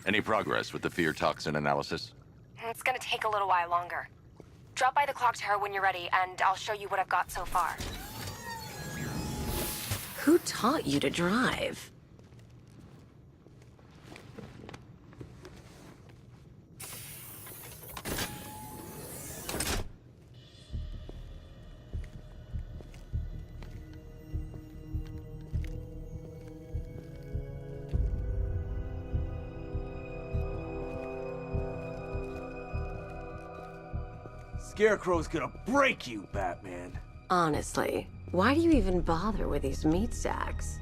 Any progress with the fear toxin analysis? It's gonna take a little while longer. Drop by the clock tower when you're ready, and I'll show you what I've got so far. Who taught you to drive? Scarecrow's gonna break you, Batman. Honestly, why do you even bother with these meat sacks?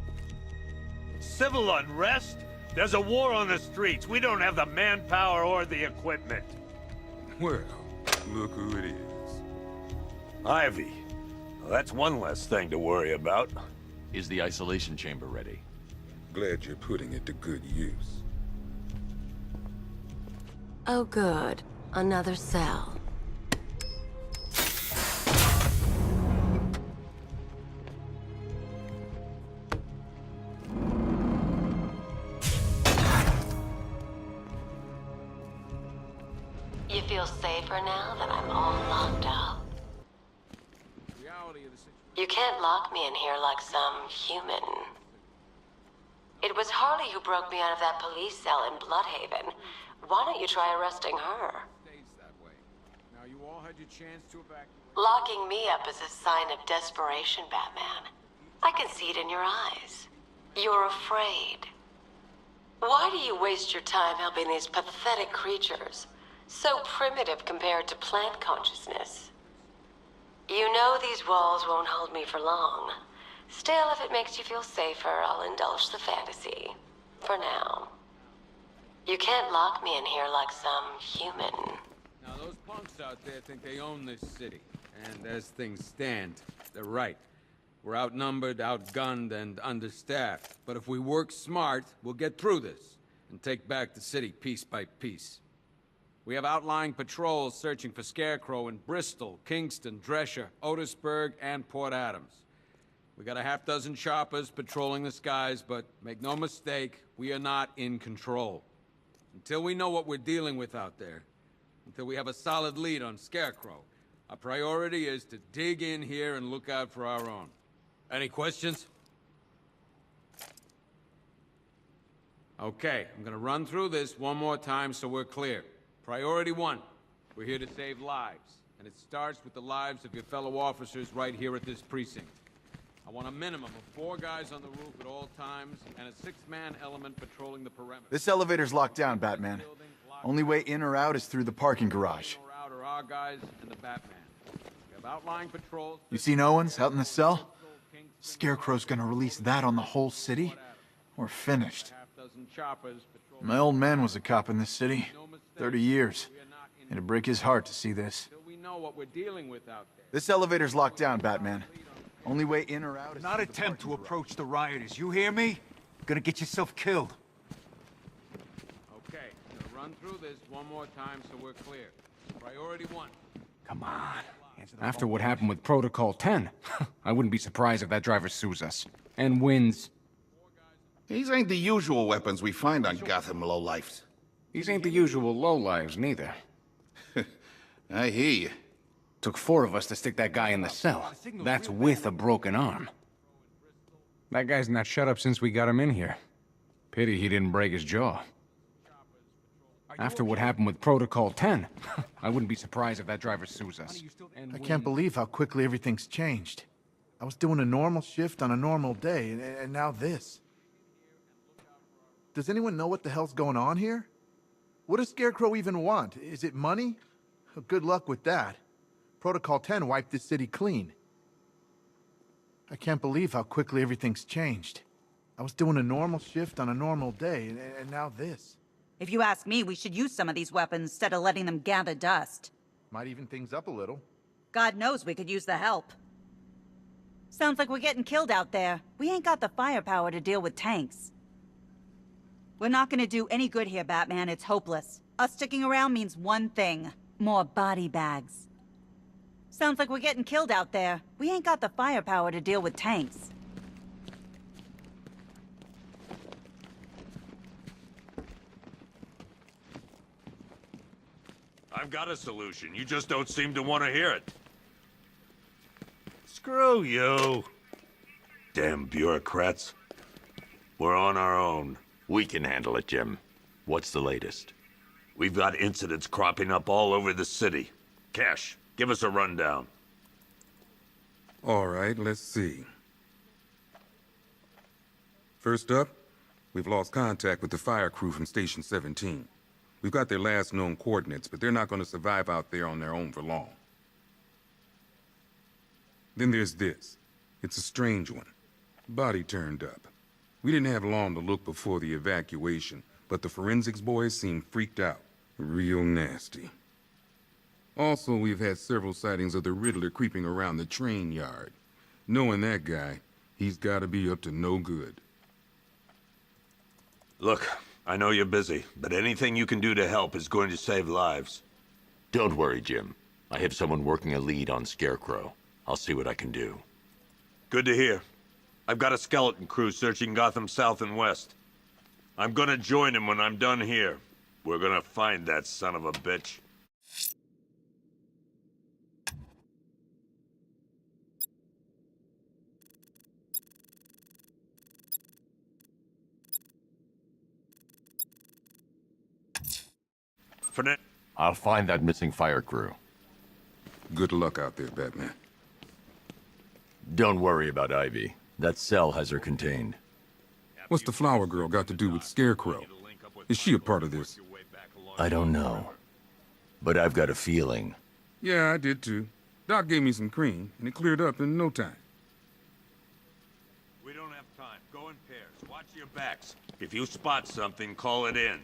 Civil unrest? There's a war on the streets. We don't have the manpower or the equipment. Well, look who it is. Ivy. Well, that's one less thing to worry about. Is the isolation chamber ready? Glad you're putting it to good use. Oh good, another cell. You feel safer now that I'm all locked up? You can't lock me in here like some human. It was Harley who broke me out of that police cell in Bloodhaven. Why don't you try arresting her? Locking me up is a sign of desperation, Batman. I can see it in your eyes. You're afraid. Why do you waste your time helping these pathetic creatures? So primitive compared to plant consciousness. You know these walls won't hold me for long. Still, if it makes you feel safer, I'll indulge the fantasy. For now. You can't lock me in here like some human. Now, those punks out there think they own this city. And as things stand, they're right. We're outnumbered, outgunned, and understaffed. But if we work smart, we'll get through this and take back the city piece by piece. We have outlying patrols searching for Scarecrow in Bristol, Kingston, Drescher, Otisburg, and Port Adams. We got a half-dozen choppers patrolling the skies, but make no mistake, we are not in control. Until we know what we're dealing with out there, until we have a solid lead on Scarecrow, our priority is to dig in here and look out for our own. Any questions? Okay, I'm gonna run through this one more time so we're clear. Priority 1, we're here to save lives, and it starts with the lives of your fellow officers right here at this precinct. I want a minimum of 4 guys on the roof at all times, and a 6-man element patrolling the perimeter. This elevator's locked down, Batman. Only way in or out is through the parking garage. In or out are our guys and the Batman. We have outlying patrols. You seen Owens out in the cell? Scarecrow's gonna release that on the whole city? We're finished. My old man was a cop in this city. 30 years. It'd break his heart to see this. This elevator's locked down, Batman. Only way in or out is... Not attempt to approach the rioters, you hear me? Gonna get yourself killed. Okay, gonna run through this one more time so we're clear. Priority 1. Come on. After what happened with Protocol 10, I wouldn't be surprised if that driver sues us. And wins. These ain't the usual weapons we find on Gotham lowlifes. These ain't the usual lowlives, neither. I hear you. Took 4 of us to stick that guy in the cell. That's with a broken arm. That guy's not shut up since we got him in here. Pity he didn't break his jaw. After what happened with Protocol 10, I wouldn't be surprised if that driver sues us. I can't believe how quickly everything's changed. I was doing a normal shift on a normal day, and now this. Does anyone know what the hell's going on here? What does Scarecrow even want? Is it money? Good luck with that. Protocol 10 wiped this city clean. I can't believe how quickly everything's changed. I was doing a normal shift on a normal day, and now this. If you ask me, we should use some of these weapons instead of letting them gather dust. Might even things up a little. God knows we could use the help. Sounds like we're getting killed out there. We ain't got the firepower to deal with tanks. We're not gonna do any good here, Batman. It's hopeless. Us sticking around means one thing. More body bags. Sounds like we're getting killed out there. We ain't got the firepower to deal with tanks. I've got a solution. You just don't seem to want to hear it. Screw you. Damn bureaucrats. We're on our own. We can handle it, Jim. What's the latest? We've got incidents cropping up all over the city. Cash, give us a rundown. All right, let's see. First up, we've lost contact with the fire crew from Station 17. We've got their last known coordinates, but they're not going to survive out there on their own for long. Then there's this. It's a strange one. Body turned up. We didn't have long to look before the evacuation, but the forensics boys seemed freaked out. Real nasty. Also, we've had several sightings of the Riddler creeping around the train yard. Knowing that guy, he's gotta be up to no good. Look, I know you're busy, but anything you can do to help is going to save lives. Don't worry, Jim. I have someone working a lead on Scarecrow. I'll see what I can do. Good to hear. I've got a skeleton crew searching Gotham South and West. I'm gonna join him when I'm done here. We're gonna find that son of a bitch. For now, I'll find that missing fire crew. Good luck out there, Batman. Don't worry about Ivy. That cell has her contained. What's the flower girl got to do with Scarecrow? Is she a part of this? I don't know. But I've got a feeling. Yeah, I did too. Doc gave me some cream, and it cleared up in no time. we don't have time. Go in pairs. Watch your backs. If you spot something, call it in.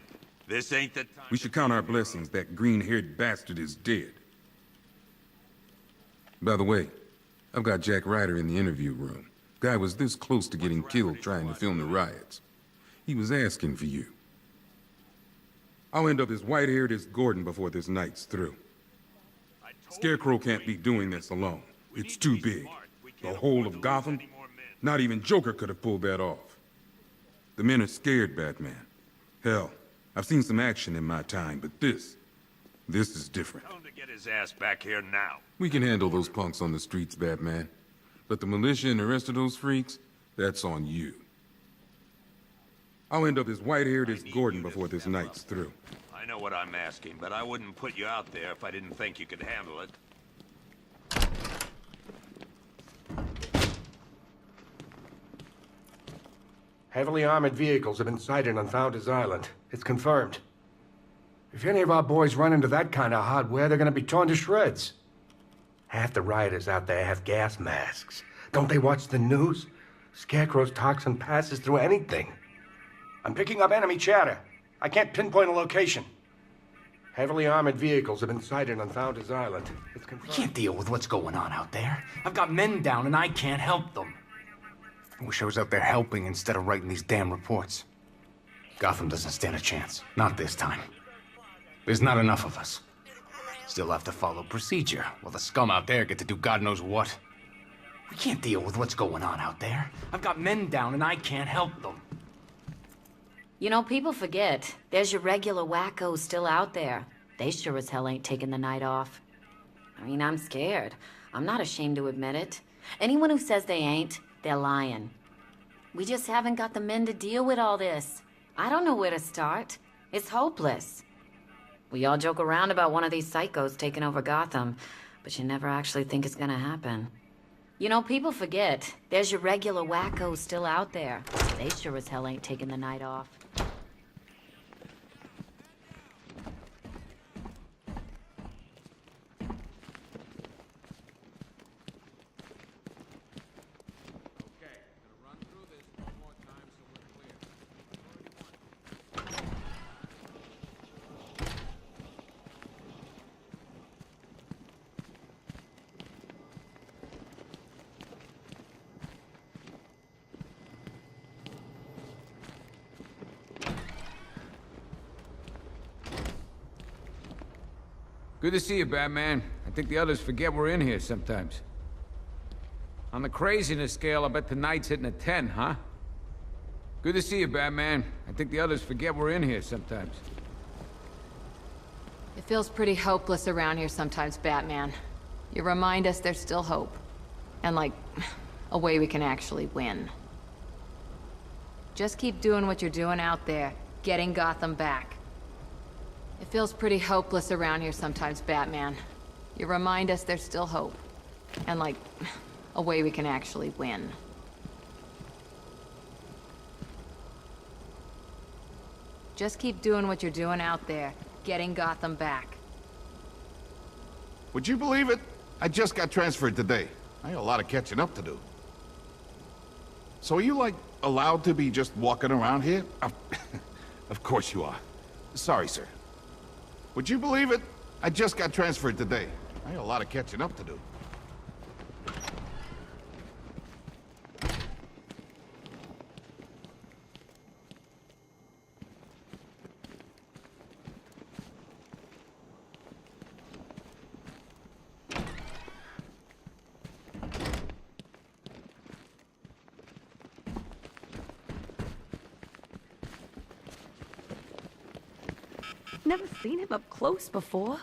This ain't the time. We should count our blessings that green-haired bastard is dead. By the way, I've got Jack Ryder in the interview room. Guy was this close to getting killed trying to film the riots. He was asking for you. I'll end up as white-haired as Gordon before this night's through. Scarecrow can't be doing this alone. It's too big. The whole of Gotham? Not even Joker could have pulled that off. The men are scared, Batman. Hell, I've seen some action in my time, but this is different. Tell him to get his ass back here now. We can handle those punks on the streets, Batman. But the militia and the rest of those freaks, that's on you. I'll end up as white-haired as Gordon before this night's through. I know what I'm asking, but I wouldn't put you out there if I didn't think you could handle it. Heavily armored vehicles have been sighted on Founders Island. It's confirmed. If any of our boys run into that kind of hardware, they're gonna be torn to shreds. Half the rioters out there have gas masks. Don't they watch the news? Scarecrow's toxin passes through anything. I'm picking up enemy chatter. I can't pinpoint a location. Heavily armored vehicles have been sighted on Founders Island. It's confirmed. I can't deal with what's going on out there. I've got men down and I can't help them. I wish I was out there helping instead of writing these damn reports. Gotham doesn't stand a chance. Not this time. There's not enough of us. Still have to follow procedure, while the scum out there get to do God knows what. We can't deal with what's going on out there. I've got men down and I can't help them. You know, people forget. There's your regular wackos still out there. They sure as hell ain't taking the night off. I mean, I'm scared. I'm not ashamed to admit it. Anyone who says they ain't, they're lying. We just haven't got the men to deal with all this. I don't know where to start. It's hopeless. We all joke around about one of these psychos taking over Gotham, but you never actually think it's gonna happen. You know, people forget. There's your regular wackos still out there. They sure as hell ain't taking the night off. Good to see you, Batman. I think the others forget we're in here sometimes. On the craziness scale, I bet tonight's hitting a 10, huh? Good to see you, Batman. I think the others forget we're in here sometimes. It feels pretty hopeless around here sometimes, Batman. You remind us there's still hope. And like, a way we can actually win. Just keep doing what you're doing out there, getting Gotham back. It feels pretty hopeless around here sometimes, Batman. You remind us there's still hope. And like, a way we can actually win. Just keep doing what you're doing out there, getting Gotham back. Would you believe it? I just got transferred today. I got a lot of catching up to do. So are you, like, allowed to be just walking around here? Of course you are. Sorry, sir. Would you believe it? I just got transferred today. I got a lot of catching up to do. Never seen him up close before.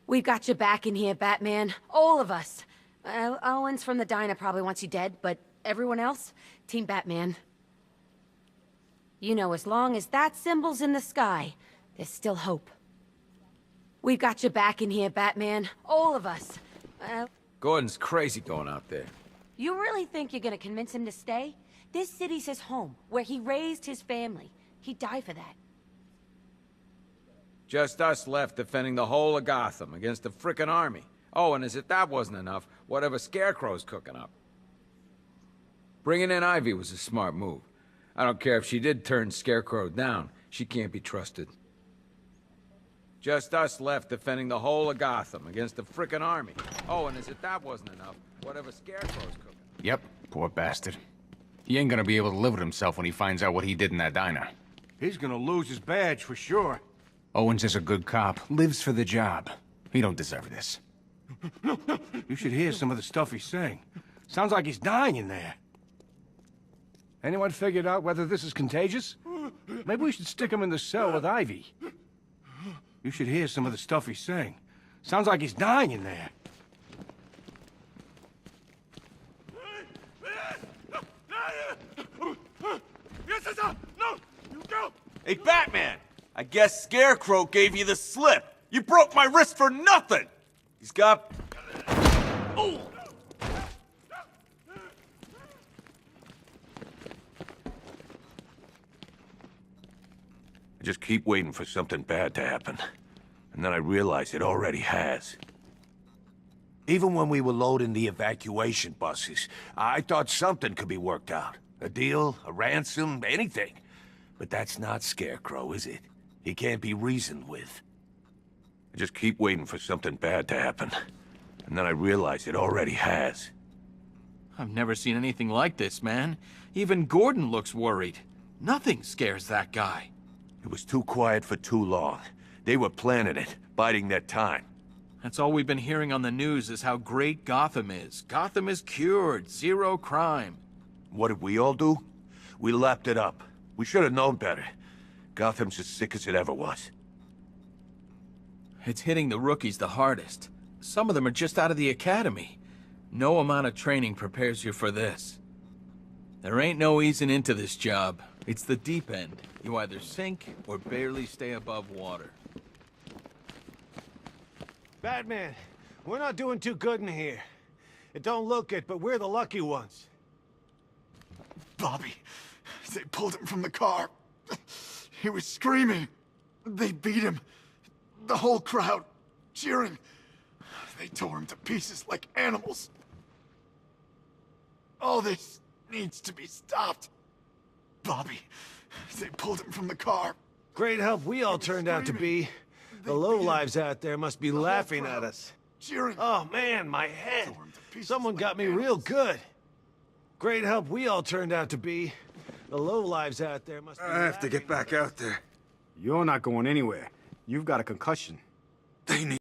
We've got your back in here, Batman. All of us. Owens from the diner probably wants you dead, but everyone else, Team Batman. You know, as long as that symbol's in the sky, there's still hope. We've got your back in here, Batman. All of us. Gordon's crazy going out there. You really think you're gonna convince him to stay? This city's his home, where he raised his family. He'd die for that. Just us left defending the whole of Gotham against the frickin' army. Oh, and as if that wasn't enough, whatever Scarecrow's cooking up. Bringing in Ivy was a smart move. I don't care if she did turn Scarecrow down. She can't be trusted. Just us left defending the whole of Gotham against the frickin' army. Oh, and as if that wasn't enough, whatever Scarecrow's cooking. Yep, poor bastard. He ain't gonna be able to live with himself when he finds out what he did in that diner. He's gonna lose his badge for sure. Owens is a good cop, lives for the job. He don't deserve this. You should hear some of the stuff he's saying. Sounds like he's dying in there. Anyone figured out whether this is contagious? Maybe we should stick him in the cell with Ivy. You should hear some of the stuff he's saying. Sounds like he's dying in there. No! You go! Hey, Batman! I guess Scarecrow gave you the slip. You broke my wrist for nothing! He's got... Oh! I just keep waiting for something bad to happen. And then I realize it already has. Even when we were loading the evacuation buses, I thought something could be worked out. A deal, a ransom, anything. But that's not Scarecrow, is it? He can't be reasoned with. I just keep waiting for something bad to happen. And then I realize it already has. I've never seen anything like this, man. Even Gordon looks worried. Nothing scares that guy. It was too quiet for too long. They were planning it, biding their time. That's all we've been hearing on the news is how great Gotham is. Gotham is cured, zero crime. What did we all do? We lapped it up. We should have known better. Gotham's as sick as it ever was. It's hitting the rookies the hardest. Some of them are just out of the academy. No amount of training prepares you for this. There ain't no easing into this job. It's the deep end. You either sink or barely stay above water. Batman, we're not doing too good in here. It don't look it, but we're the lucky ones. Bobby, they pulled him from the car. He was screaming. They beat him. The whole crowd cheering. They tore him to pieces like animals. All this needs to be stopped. Bobby, they pulled him from the car. Great help we all turned out to be. The lowlives out there must be laughing at us. Cheering. Oh man, my head. Someone got me real good. Great help we all turned out to be. The lowlives out there must be I have to get back out there. You're not going anywhere. You've got a concussion. They need